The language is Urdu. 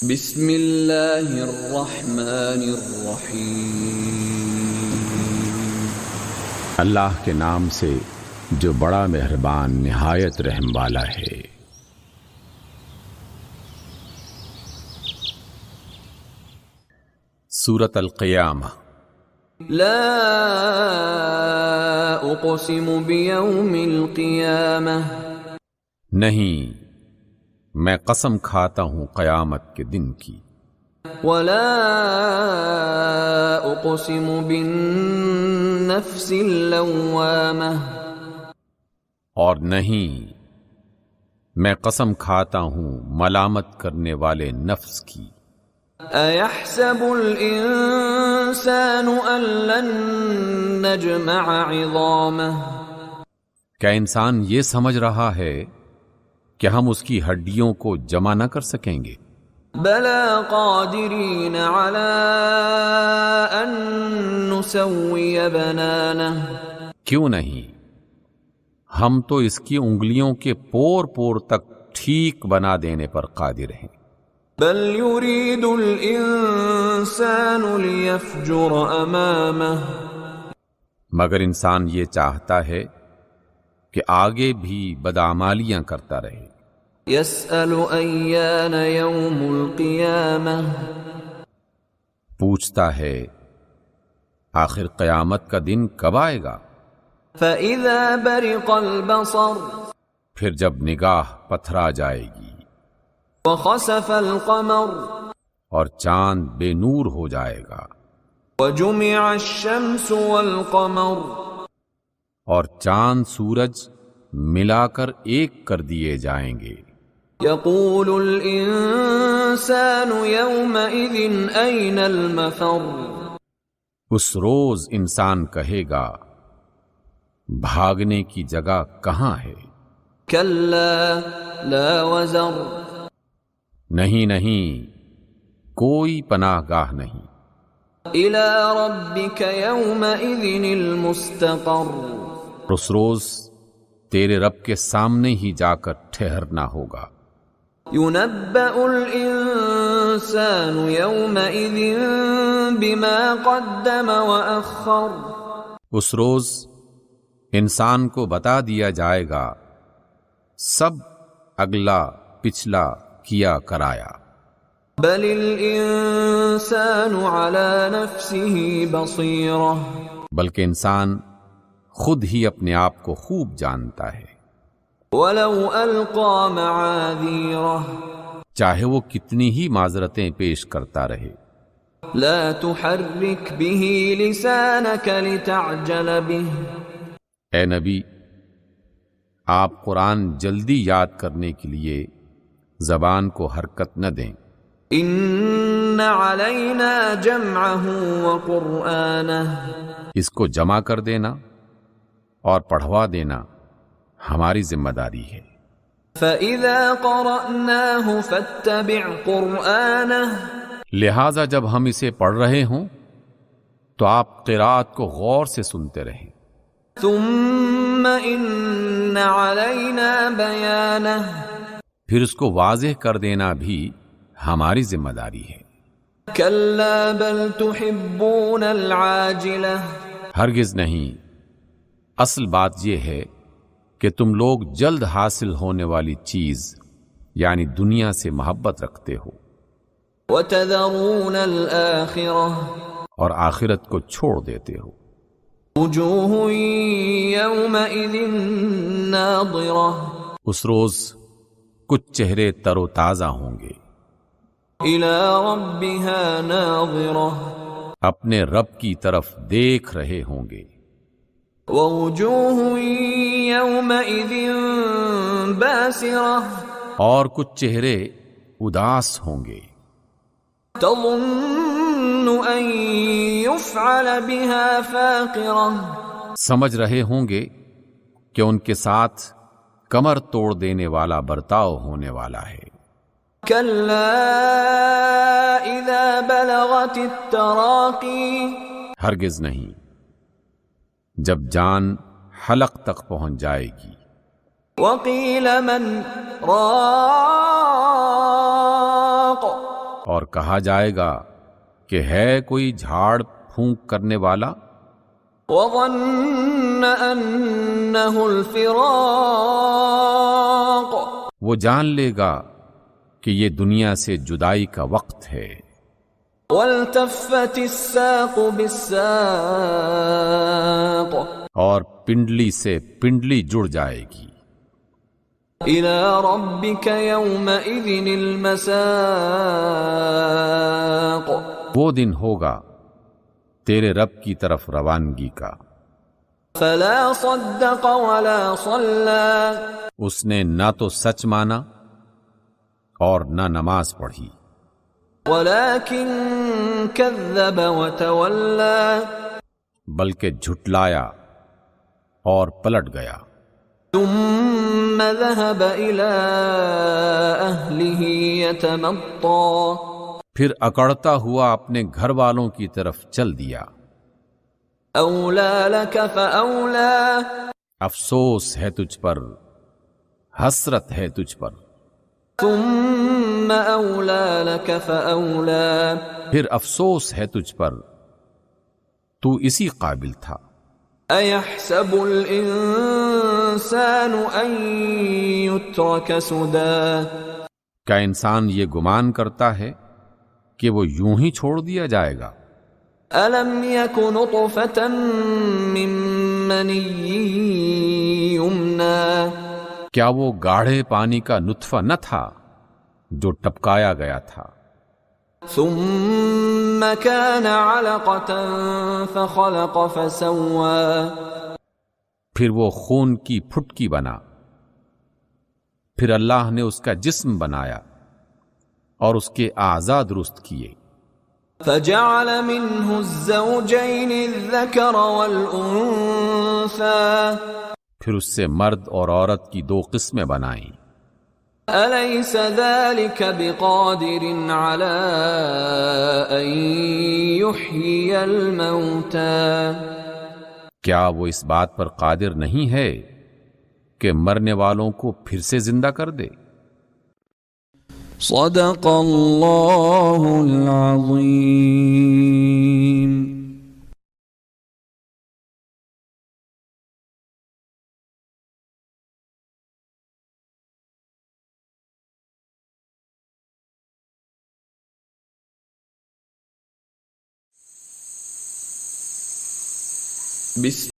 بسم اللہ الرحمن الرحیم، اللہ کے نام سے جو بڑا مہربان نہایت رحم والا ہے۔ سورۃ القیامہ۔ لا اقسم بیوم القیامہ، نہیں، میں قسم کھاتا ہوں قیامت کے دن کی۔ ولا اقسم بالنفس اللوامہ، اور نہیں، میں قسم کھاتا ہوں ملامت کرنے والے نفس کی۔ ایحسب الانسان ان لن نجمع عظامہ، کیا انسان یہ سمجھ رہا ہے کہ ہم اس کی ہڈیوں کو جمع نہ کر سکیں گے؟ بلا قادرین علی ان نسوی بنانہ، کیوں نہیں، ہم تو اس کی انگلیوں کے پور پور تک ٹھیک بنا دینے پر قادر ہیں۔ بل یرید الانسان لیفجر امامہ، مگر انسان یہ چاہتا ہے کہ آگے بھی بدعمالیاں کرتا رہے۔ یسأل ایان یوم القیامہ، پوچھتا ہے آخر قیامت کا دن کب آئے گا؟ فإذا برق البصر، پھر جب نگاہ پتھرا جائے گی، وخسف القمر، اور چاند بے نور ہو جائے گا، وجمع الشمس والقمر، اور چاند سورج ملا کر ایک کر دیے جائیں گے۔ یقول الانسان یومئذ این المفر، اس روز انسان کہے گا بھاگنے کی جگہ کہاں ہے؟ کلا لا وزر، نہیں نہیں، کوئی پناہ گاہ نہیں۔ الی ربک یومئذ المستقر، اس روز تیرے رب کے سامنے ہی جا کر ٹھہرنا ہوگا۔ ينبأ الإنسان يومئذ بما قدم وأخر، اس روز انسان کو بتا دیا جائے گا سب اگلا پچھلا کیا کرایا۔ بل الإنسان على نفسه بصيرة، بلکہ انسان خود ہی اپنے آپ کو خوب جانتا ہے، ولو ألقى معاذيره، چاہے وہ کتنی ہی معذرتیں پیش کرتا رہے۔ لا تحرك به لسانك لتعجل به، اے نبی، آپ قرآن جلدی یاد کرنے کے لیے زبان کو حرکت نہ دیں۔ إن علينا جمعه وقرآنه، اس کو جمع کر دینا اور پڑھوا دینا ہماری ذمہ داری ہے۔ فإذا قرأناه فاتبع قرآنه، لہذا جب ہم اسے پڑھ رہے ہوں تو آپ قرات کو غور سے سنتے رہیں۔ ثم إن علينا بيانه، پھر اس کو واضح کر دینا بھی ہماری ذمہ داری ہے۔ كلا بل تحبون العاجلة، ہرگز نہیں، اصل بات یہ ہے کہ تم لوگ جلد حاصل ہونے والی چیز یعنی دنیا سے محبت رکھتے ہو، وتذرون الآخرة، اور آخرت کو چھوڑ دیتے ہو۔ وجوه يومئذ ناظرة، اس روز کچھ چہرے تر و تازہ ہوں گے، إلى ربها ناظرة، اپنے رب کی طرف دیکھ رہے ہوں گے۔ ووجوه يومئذ باسرة، اور کچھ چہرے اداس ہوں گے، تظن أن يفعل بها فاقرة، سمجھ رہے ہوں گے کہ ان کے ساتھ کمر توڑ دینے والا برتاؤ ہونے والا ہے۔ كلا إذا بلغت التراقي، ہرگز نہیں، جب جان حلق تک پہنچ جائے گی۔ وقیل من راق، کہا جائے گا کہ ہے کوئی جھاڑ پھونک کرنے والا؟ وظن أنه الفراق وہ جان لے گا کہ یہ دنیا سے جدائی کا وقت ہے۔ والتفت الساق بالساق اور پنڈلی سے پنڈلی جڑ جائے گی۔ إلى ربك يومئذ المساق وہ دن ہوگا تیرے رب کی طرف روانگی کا۔ فلا صدق ولا صلى اس نے نہ تو سچ مانا اور نہ نماز پڑھی، ولكن كذب وتولى بلکہ جھٹلایا اور پلٹ گیا۔ ثم ذهب إلى أهله يتمطى پھر اکڑتا ہوا اپنے گھر والوں کی طرف چل دیا۔ أولى لك فأولى افسوس ہے تجھ پر، حسرت ہے تجھ پر۔ ثم أولى لك فأولى پھر افسوس ہے تجھ پر، تو اسی قابل تھا۔ أيحسب الإنسان أن يترك سدى کیا انسان یہ گمان کرتا ہے کہ وہ یوں ہی چھوڑ دیا جائے گا؟ ألم يك نطفة من مني يمنى کیا وہ گاڑھے پانی کا نطفہ نہ تھا جو ٹپکایا گیا تھا؟ ثم كان علقة فخلق فسوى پھر وہ خون کی پھٹکی بنا، پھر اللہ نے اس کا جسم بنایا اور اس کے اعضاء درست کیے۔ فجعل منه الزوجين الذكر والأنثى پھر اس سے مرد اور عورت کی دو قسمیں بنائیں۔ أليس ذلك بقادر على أن يحيي الموتى کیا وہ اس بات پر قادر نہیں ہے کہ مرنے والوں کو پھر سے زندہ کر دے؟ صدق اللہ العظیم۔ بسم